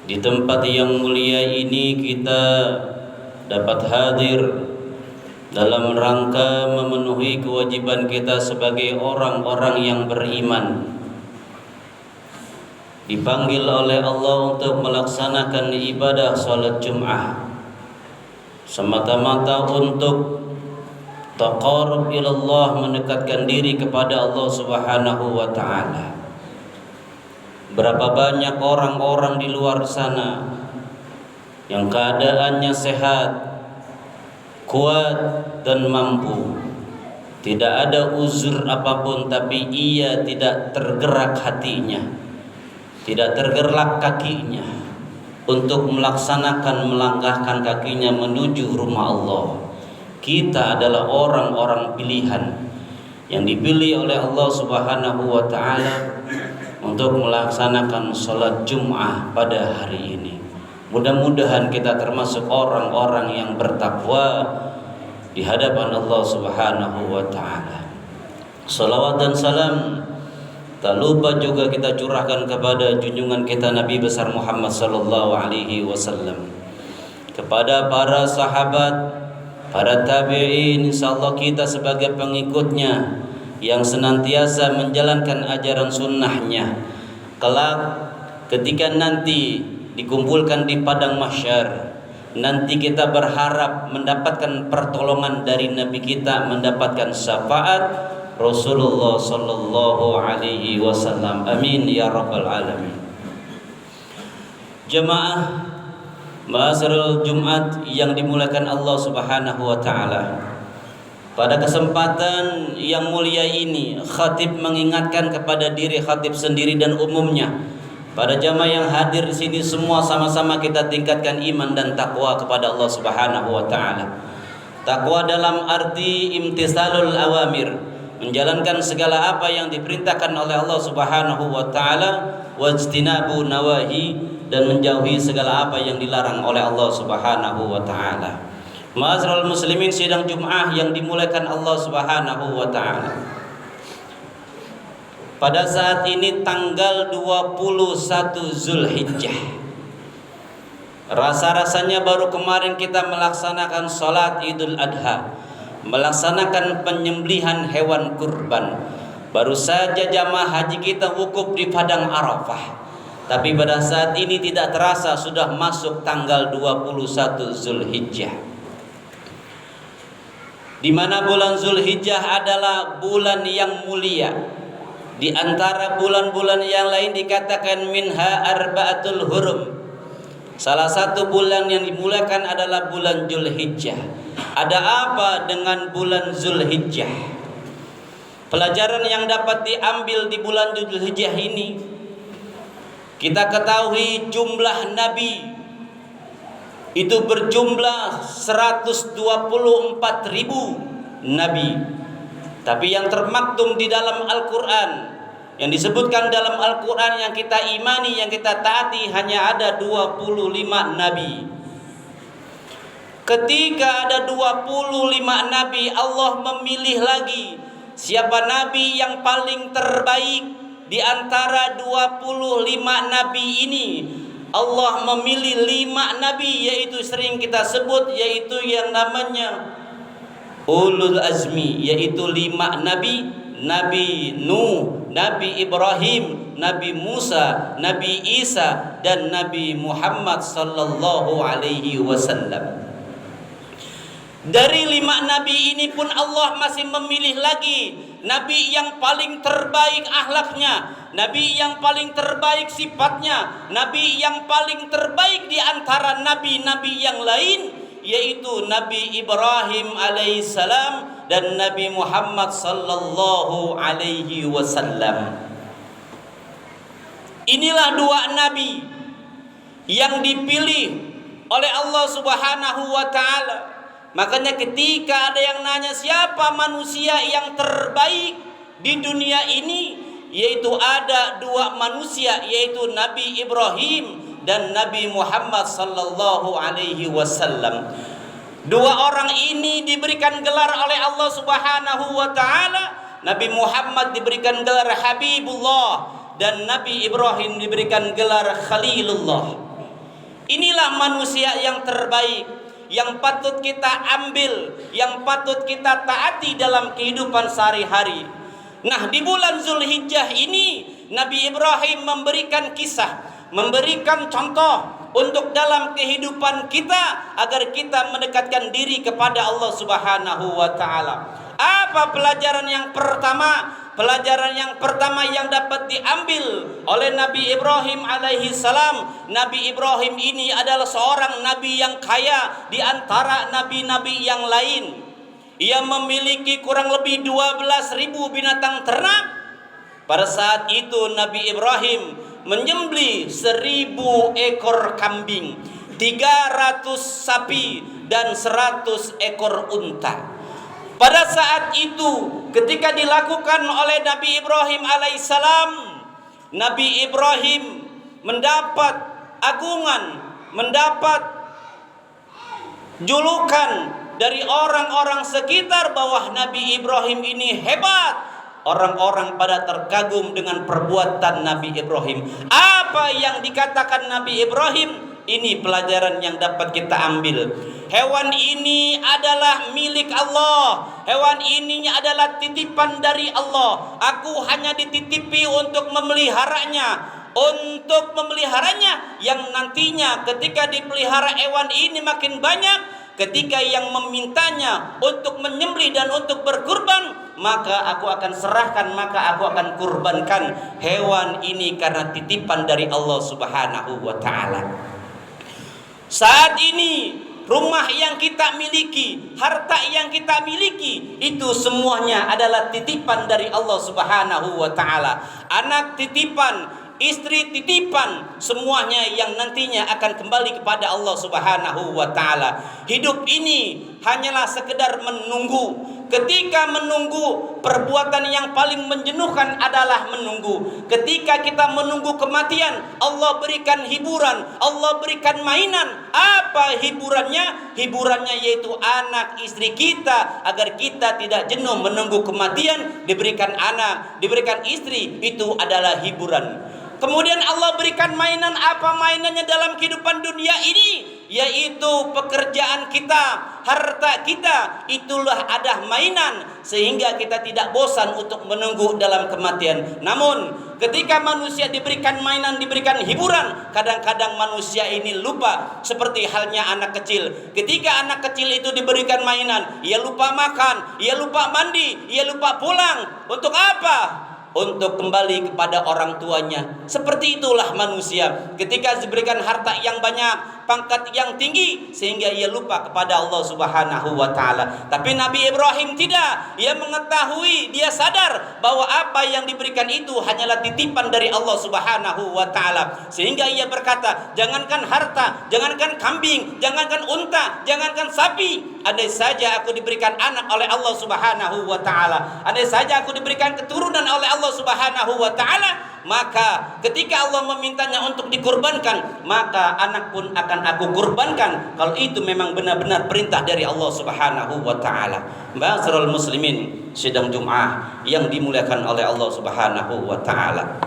Di tempat yang mulia ini kita dapat hadir dalam rangka memenuhi kewajiban kita sebagai orang-orang yang beriman, dipanggil oleh Allah untuk melaksanakan ibadah salat Jum'ah semata-mata untuk taqarrub ilallah, mendekatkan diri kepada Allah Subhanahu wa ta'ala. Berapa banyak orang-orang di luar sana yang keadaannya sehat, kuat dan mampu, tidak ada uzur apapun, tapi ia tidak tergerak hatinya, tidak tergerak kakinya untuk melangkahkan kakinya menuju rumah Allah. Kita adalah orang-orang pilihan yang dipilih oleh Allah Subhanahu wa ta'ala untuk melaksanakan sholat Jum'ah pada hari ini. Mudah-mudahan kita termasuk orang-orang yang bertakwa di hadapan Allah Subhanahu wa ta'ala. Salawat dan salam tak lupa juga kita curahkan kepada junjungan kita Nabi besar Muhammad sallallahu alaihi wasallam, kepada para sahabat, para tabi'in, insyaallah kita sebagai pengikutnya yang senantiasa menjalankan ajaran sunnahnya. Kelak ketika nanti dikumpulkan di padang mahsyar, nanti kita berharap mendapatkan pertolongan dari Nabi kita, mendapatkan syafaat Rasulullah sallallahu alaihi wasallam. Amin ya rabbal alamin. Jemaah ma'asyiral Jumat yang dimuliakan Allah Subhanahu wa taala, pada kesempatan yang mulia ini khatib mengingatkan kepada diri khatib sendiri dan umumnya, pada jamaah yang hadir di sini semua sama-sama kita tingkatkan iman dan takwa kepada Allah Subhanahu wa taala. Takwa dalam arti imtisalul awamir, menjalankan segala apa yang diperintahkan oleh Allah Subhanahu wa taala, wajtinabu nawahi, dan menjauhi segala apa yang dilarang oleh Allah Subhanahu wa taala. Ma'asyiral muslimin, sidang Jum'ah yang dimuliakan Allah Subhanahu wa ta'ala, pada saat ini tanggal 21 Zulhijjah, rasa-rasanya baru kemarin kita melaksanakan sholat Idul Adha, melaksanakan penyembelihan hewan kurban. Baru saja jamaah haji kita wukuf di padang Arafah, tapi pada saat ini tidak terasa sudah masuk tanggal 21 Zulhijjah, di mana bulan Zulhijjah adalah bulan yang mulia. Di antara bulan-bulan yang lain dikatakan minha arba'atul hurum. Salah satu bulan yang dimuliakan adalah bulan Zulhijjah. Ada apa dengan bulan Zulhijjah? Pelajaran yang dapat diambil di bulan Zulhijjah ini, kita ketahui jumlah nabi itu berjumlah 124.000 nabi. Tapi yang termaktum di dalam Al-Quran, yang disebutkan dalam Al-Quran yang kita imani, yang kita taati, hanya ada 25 nabi. Ketika ada 25 nabi, Allah memilih lagi siapa nabi yang paling terbaik di antara 25 nabi ini. Allah memilih 5 nabi, yaitu sering kita sebut, yaitu yang namanya ulul azmi, yaitu 5 nabi: Nabi Nuh, Nabi Ibrahim, Nabi Musa, Nabi Isa, dan Nabi Muhammad sallallahu alaihi wasallam. Dari 5 nabi ini pun Allah masih memilih lagi nabi yang paling terbaik akhlaknya, nabi yang paling terbaik sifatnya, nabi yang paling terbaik di antara nabi-nabi yang lain, yaitu Nabi Ibrahim alaihissalam dan Nabi Muhammad sallallahu alaihi wasallam. Inilah 2 nabi yang dipilih oleh Allah Subhanahu wa taala. Makanya ketika ada yang nanya siapa manusia yang terbaik di dunia ini, yaitu ada 2 manusia, yaitu Nabi Ibrahim dan Nabi Muhammad sallallahu alaihi wasallam. 2 orang ini diberikan gelar oleh Allah Subhanahu wa taala. Nabi Muhammad diberikan gelar Habibullah dan Nabi Ibrahim diberikan gelar Khalilullah. Inilah manusia yang terbaik, yang patut kita ambil, yang patut kita taati dalam kehidupan sehari-hari. Nah, di bulan Zulhijjah ini Nabi Ibrahim memberikan kisah, memberikan contoh untuk dalam kehidupan kita agar kita mendekatkan diri kepada Allah Subhanahu wa taala. Apa pelajaran yang pertama? Pelajaran yang pertama yang dapat diambil oleh Nabi Ibrahim alaihi salam, Nabi Ibrahim ini adalah seorang nabi yang kaya di antara nabi-nabi yang lain. Ia memiliki kurang lebih 12.000 binatang ternak. Pada saat itu Nabi Ibrahim menyembelih 1.000 ekor kambing, 300 sapi dan 100 ekor unta. Pada saat itu ketika dilakukan oleh Nabi Ibrahim alaihissalam, Nabi Ibrahim mendapat agungan, mendapat julukan dari orang-orang sekitar bahwa Nabi Ibrahim ini hebat. Orang-orang pada terkagum dengan perbuatan Nabi Ibrahim. Apa yang dikatakan Nabi Ibrahim? Ini pelajaran yang dapat kita ambil. Hewan ini adalah milik Allah. Hewan ini adalah titipan dari Allah. Aku hanya dititipi untuk memeliharanya. Untuk memeliharanya yang nantinya ketika dipelihara hewan ini makin banyak, ketika yang memintanya untuk menyembelih dan untuk berkurban, maka aku akan serahkan, maka aku akan kurbankan hewan ini karena titipan dari Allah Subhanahu wa taala. Saat ini rumah yang kita miliki, harta yang kita miliki, itu semuanya adalah titipan dari Allah Subhanahu wa taala. Anak titipan, istri titipan, semuanya yang nantinya akan kembali kepada Allah Subhanahu wa taala. Hidup ini hanyalah sekedar menunggu. Ketika menunggu, perbuatan yang paling menjenuhkan adalah menunggu. Ketika kita menunggu kematian, Allah berikan hiburan, Allah berikan mainan. Apa hiburannya? Hiburannya yaitu anak istri kita, agar kita tidak jenuh menunggu kematian. Diberikan anak, diberikan istri, itu adalah hiburan. Kemudian Allah berikan mainan. Apa mainannya dalam kehidupan dunia ini? Yaitu pekerjaan kita, harta kita. Itulah ada mainan, sehingga kita tidak bosan untuk menunggu dalam kematian. Namun ketika manusia diberikan mainan, diberikan hiburan, kadang-kadang manusia ini lupa. Seperti halnya anak kecil. Ketika anak kecil itu diberikan mainan, ia lupa makan, ia lupa mandi, ia lupa pulang. Untuk apa? Untuk kembali kepada orang tuanya. Seperti itulah manusia. Ketika diberikan harta yang banyak, pangkat yang tinggi, sehingga ia lupa kepada Allah Subhanahu wa taala. Tapi Nabi Ibrahim tidak. Ia mengetahui, dia sadar bahwa apa yang diberikan itu hanyalah titipan dari Allah Subhanahu wa taala. Sehingga ia berkata, jangankan harta, jangankan kambing, jangankan unta, jangankan sapi, andai saja aku diberikan anak oleh Allah Subhanahu wa taala, andai saja aku diberikan keturunan oleh Allah Subhanahu wa taala, maka ketika Allah memintanya untuk dikurbankan, maka anak pun akan aku kurbankan, kalau itu memang benar-benar perintah dari Allah Subhanahu wa taala. Ma'asyiral muslimin, sidang Jumat yang dimuliakan oleh Allah Subhanahu wa taala.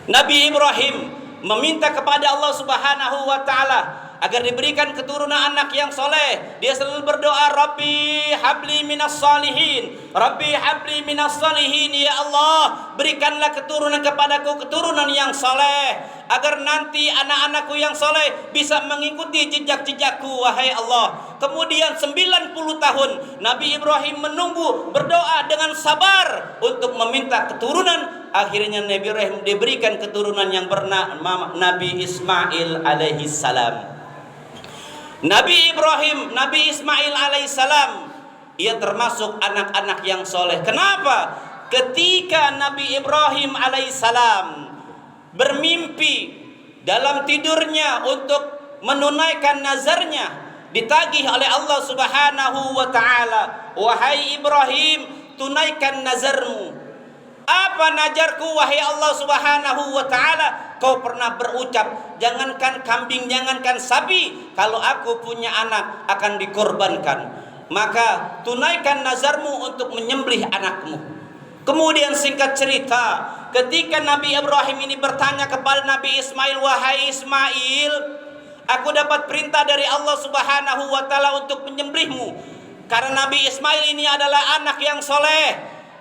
Nabi Ibrahim meminta kepada Allah Subhanahu wa taala agar diberikan keturunan anak yang soleh. Dia selalu berdoa, Rabbi habli minas salihin, Rabbi habli minas salihin. Ya Allah, berikanlah keturunan kepadaku, keturunan yang soleh, agar nanti anak-anakku yang soleh bisa mengikuti jejak-jejakku, wahai Allah. Kemudian 90 tahun Nabi Ibrahim menunggu, berdoa dengan sabar untuk meminta keturunan. Akhirnya Nabi Ibrahim diberikan keturunan yang bernama Nabi Ismail alaihi salam. Nabi Ibrahim, Nabi Ismail alaihissalam, ia termasuk anak-anak yang soleh. Kenapa? Ketika Nabi Ibrahim alaihissalam bermimpi dalam tidurnya untuk menunaikan nazarnya, ditagih oleh Allah Subhanahu wa taala, wahai Ibrahim, tunaikan nazarmu. Apa najarku, wahai Allah Subhanahu wa taala? Kau pernah berucap, jangankan kambing, jangankan sapi, kalau aku punya anak akan dikorbankan. Maka tunaikan nazarmu untuk menyembelih anakmu. Kemudian singkat cerita, ketika Nabi Ibrahim ini bertanya kepada Nabi Ismail, wahai Ismail, Aku dapat perintah dari Allah Subhanahu wa taala untuk menyembelihmu. Karena Nabi Ismail ini adalah anak yang soleh,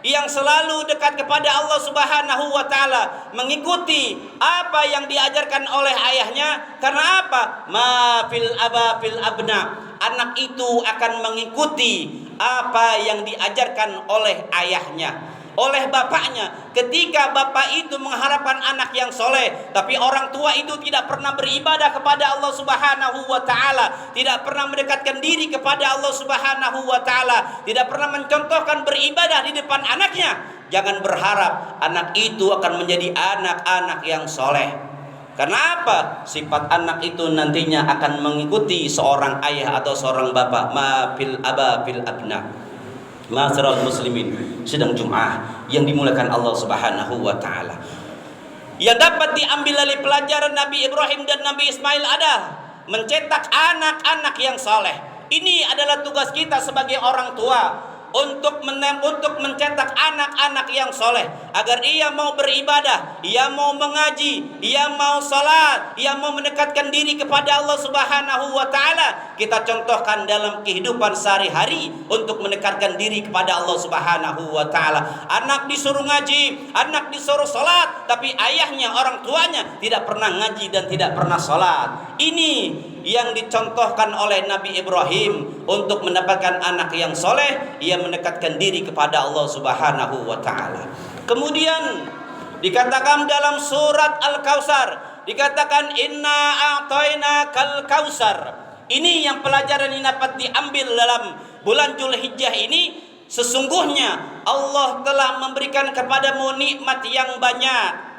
yang selalu dekat kepada Allah Subhanahu wa taala, mengikuti apa yang diajarkan oleh ayahnya. Karena apa? Ma fil aba fil abna. Anak itu akan mengikuti apa yang diajarkan oleh ayahnya, oleh bapaknya. Ketika bapak itu mengharapkan anak yang soleh, tapi orang tua itu tidak pernah beribadah kepada Allah Subhanahu wa taala, tidak pernah mendekatkan diri kepada Allah Subhanahu wa taala, tidak pernah mencontohkan beribadah di depan anaknya, jangan berharap anak itu akan menjadi anak-anak yang soleh. Karena apa? Sifat anak itu nantinya akan mengikuti seorang ayah atau seorang bapak. Ma fil aba fil abna. Ma'asyiral muslimin, sidang Jumat yang dimuliakan Allah Subhanahu wa taala. Yang dapat diambil dari pelajaran Nabi Ibrahim dan Nabi Ismail adalah mencetak anak-anak yang saleh. Ini adalah tugas kita sebagai orang tua, untuk mencetak anak-anak yang soleh, agar ia mau beribadah, ia mau mengaji, ia mau salat, ia mau mendekatkan diri kepada Allah Subhanahu wa taala. Kita contohkan dalam kehidupan sehari-hari untuk mendekatkan diri kepada Allah Subhanahu wa taala. Anak disuruh ngaji, anak disuruh salat, tapi ayahnya, orang tuanya tidak pernah ngaji dan tidak pernah salat. Ini yang dicontohkan oleh Nabi Ibrahim untuk mendapatkan anak yang soleh. Ia mendekatkan diri kepada Allah Subhanahu wa taala. Kemudian dikatakan dalam surat Al-Kautsar, dikatakan inna a'tainakal kautsar. Ini yang pelajaran yang dapat diambil dalam bulan Dzulhijjah ini. Sesungguhnya Allah telah memberikan kepadamu nikmat yang banyak.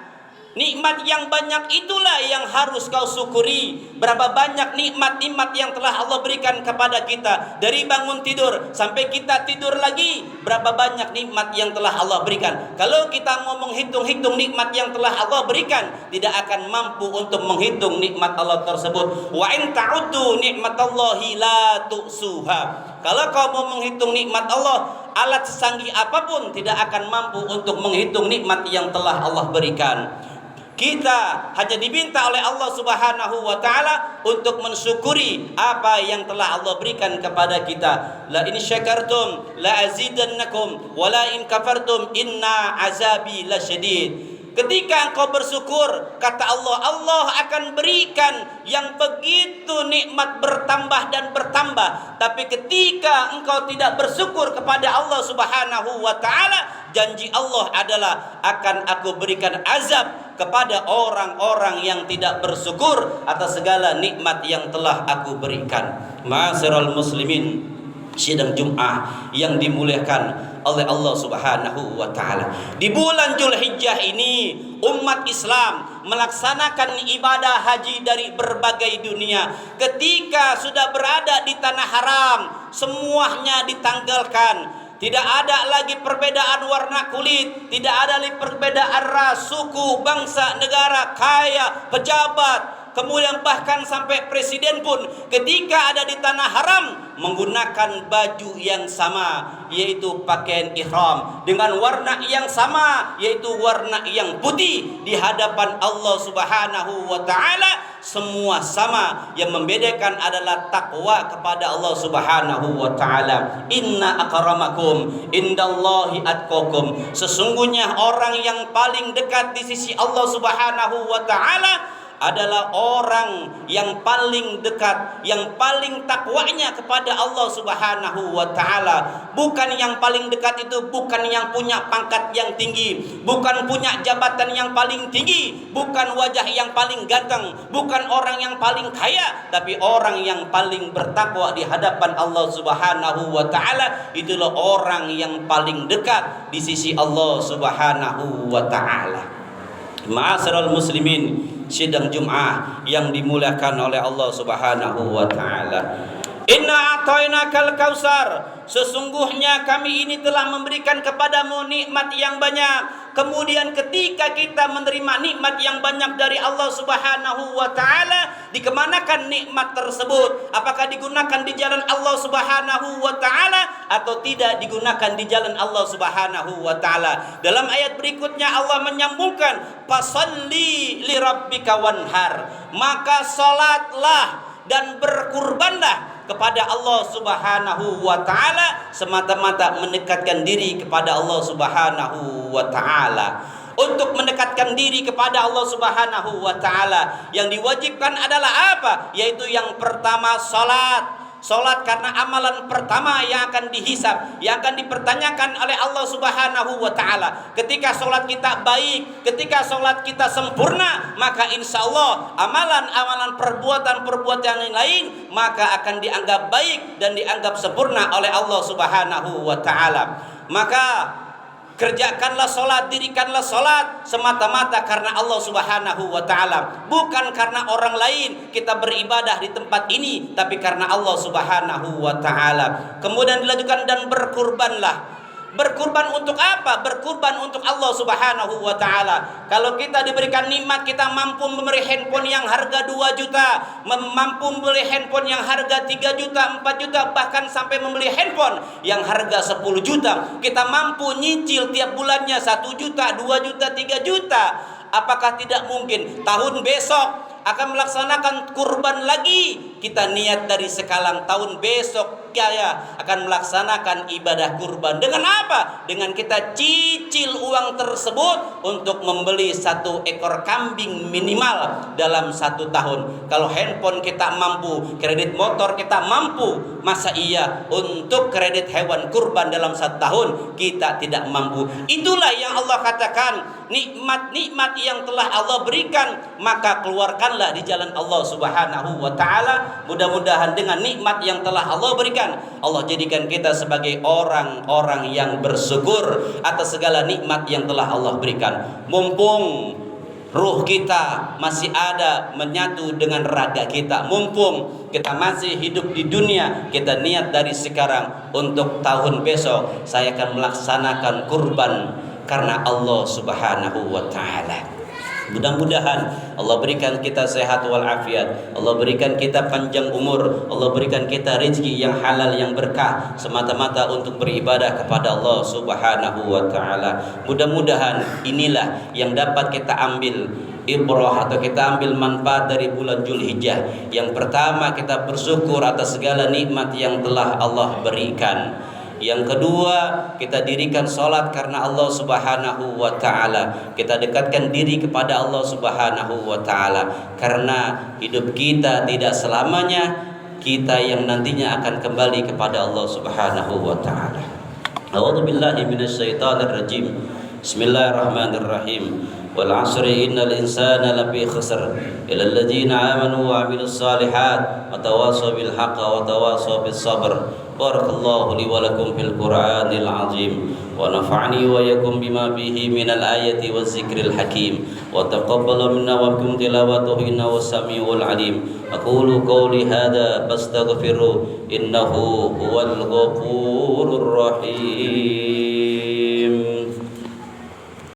Nikmat yang banyak itulah yang harus kau syukuri. Berapa banyak nikmat-nikmat yang telah Allah berikan kepada kita. Dari bangun tidur sampai kita tidur lagi, berapa banyak nikmat yang telah Allah berikan. Kalau kita mau menghitung-hitung nikmat yang telah Allah berikan, tidak akan mampu untuk menghitung nikmat Allah tersebut. Wa in ta'uddu nikmatallahi la tu'suha. Kalau kau mau menghitung nikmat Allah, alat secanggih apapun tidak akan mampu untuk menghitung nikmat yang telah Allah berikan. Kita hanya diminta oleh Allah Subhanahu wa taala untuk mensyukuri apa yang telah Allah berikan kepada kita. La in syakartum la azidannakum wa la in kafartum inna azabi lasyadid. Ketika engkau bersyukur, kata Allah, Allah akan berikan yang begitu nikmat bertambah dan bertambah. Tapi ketika engkau tidak bersyukur kepada Allah Subhanahu wa taala, janji Allah adalah akan aku berikan azab kepada orang-orang yang tidak bersyukur atas segala nikmat yang telah aku berikan. Ma'asyiral muslimin, sidang Jumat yang dimuliakan oleh Allah Subhanahu wa taala. Di bulan Dzulhijjah ini umat Islam melaksanakan ibadah haji dari berbagai dunia. Ketika sudah berada di tanah haram, semuanya ditanggalkan. Tidak ada lagi perbedaan warna kulit, tidak ada lagi perbedaan ras, suku, bangsa, negara, kaya, pejabat, kemudian bahkan sampai presiden pun ketika ada di tanah haram menggunakan baju yang sama, yaitu pakaian ihram dengan warna yang sama, yaitu warna yang putih. Di hadapan Allah Subhanahu wa taala semua sama, yang membedakan adalah takwa kepada Allah Subhanahu wa taala. Inna akramakum indallahi atqakum. Sesungguhnya orang yang paling dekat di sisi Allah Subhanahu wa taala adalah orang yang paling dekat, yang paling takwanya kepada Allah Subhanahu wa taala. Bukan yang paling dekat itu bukan yang punya pangkat yang tinggi, bukan punya jabatan yang paling tinggi, bukan wajah yang paling ganteng, bukan orang yang paling kaya, tapi orang yang paling bertakwa di hadapan Allah Subhanahu wa taala. Itulah orang yang paling dekat di sisi Allah Subhanahu wa taala. Ma'asyiral muslimin, sidang Jumat yang dimuliakan oleh Allah Subhanahu wa taala. Inna a'tainakal kautsar. Sesungguhnya kami ini telah memberikan kepadamu nikmat yang banyak. Kemudian ketika kita menerima nikmat yang banyak dari Allah Subhanahu wa taala, dikemanakan nikmat tersebut? Apakah digunakan di jalan Allah Subhanahu wa taala atau tidak digunakan di jalan Allah Subhanahu wa taala? Dalam ayat berikutnya Allah menyambungkan, fasalli li rabbika wanhar, maka salatlah dan berkurbanlah kepada Allah Subhanahu wa taala, semata-mata mendekatkan diri kepada Allah Subhanahu wa taala. Untuk mendekatkan diri kepada Allah Subhanahu wa taala, yang diwajibkan adalah apa? Yaitu yang pertama salat. Salat karena amalan pertama yang akan dihisab, yang akan dipertanyakan oleh Allah Subhanahu wa taala. Ketika salat kita baik, ketika salat kita sempurna, maka insya Allah amalan-amalan perbuatan-perbuatan yang lain maka akan dianggap baik dan dianggap sempurna oleh Allah Subhanahu wa taala. Maka kerjakanlah sholat, dirikanlah sholat semata-mata karena Allah Subhanahu wa ta'ala, bukan karena orang lain. Kita beribadah di tempat ini tapi karena Allah Subhanahu wa ta'ala. Kemudian dilanjutkan, dan berkurbanlah. Berkurban untuk apa? Berkurban untuk Allah Subhanahu wa ta'ala. Kalau kita diberikan nikmat, kita mampu memberi handphone yang harga 2 juta, mampu membeli handphone yang harga 3 juta, 4 juta, bahkan sampai membeli handphone yang harga 10 juta. Kita mampu nyicil tiap bulannya 1 juta, 2 juta, 3 juta. Apakah tidak mungkin tahun besok akan melaksanakan kurban lagi? Kita niat dari sekarang, tahun besok kaya akan melaksanakan ibadah kurban. Dengan apa? Dengan kita cicil uang tersebut untuk membeli 1 ekor kambing minimal dalam 1 tahun. Kalau handphone kita mampu, kredit motor kita mampu, masa iya untuk kredit hewan kurban dalam 1 tahun kita tidak mampu? Itulah yang Allah katakan, nikmat-nikmat yang telah Allah berikan, maka keluarkanlah di jalan Allah Subhanahu wa ta'ala. Mudah-mudahan dengan nikmat yang telah Allah berikan, Allah jadikan kita sebagai orang-orang yang bersyukur atas segala nikmat yang telah Allah berikan. Mumpung ruh kita masih ada menyatu dengan raga kita, mumpung kita masih hidup di dunia, kita niat dari sekarang untuk tahun besok saya akan melaksanakan kurban karena Allah Subhanahu wa ta'ala. Mudah-mudahan Allah berikan kita sehat walafiat, Allah berikan kita panjang umur, Allah berikan kita rezeki yang halal yang berkah, semata-mata untuk beribadah kepada Allah Subhanahu wa ta'ala. Mudah-mudahan inilah yang dapat kita ambil ibrah atau kita ambil manfaat dari bulan Zulhijjah. Yang pertama, kita bersyukur atas segala nikmat yang telah Allah berikan. Yang kedua, kita dirikan sholat karena Allah Subhanahu wa ta'ala. Kita dekatkan diri kepada Allah Subhanahu wa ta'ala, karena hidup kita tidak selamanya kita yang nantinya akan kembali kepada Allah Subhanahu wa ta'ala. A'udzu billahi minasyaitonir rajim. Bismillahirrahmanirrahim. Wal 'asri innal insana lafi khusr illa alladziina aamanu wa 'amilus shalihaat wa tawassaw bil haqqi wa tawassaw bis sabr. Barakallahu li wa lakum fil Qur'anil 'azim wa nafa'ani wa yakum bima fihi minal ayati waz zikril hakim wa taqabbala minna wa minkum tilawatahu innahu samiul 'alim. Aqulu qawli hadza fastaghfiru innahu huwal ghafurur rahim.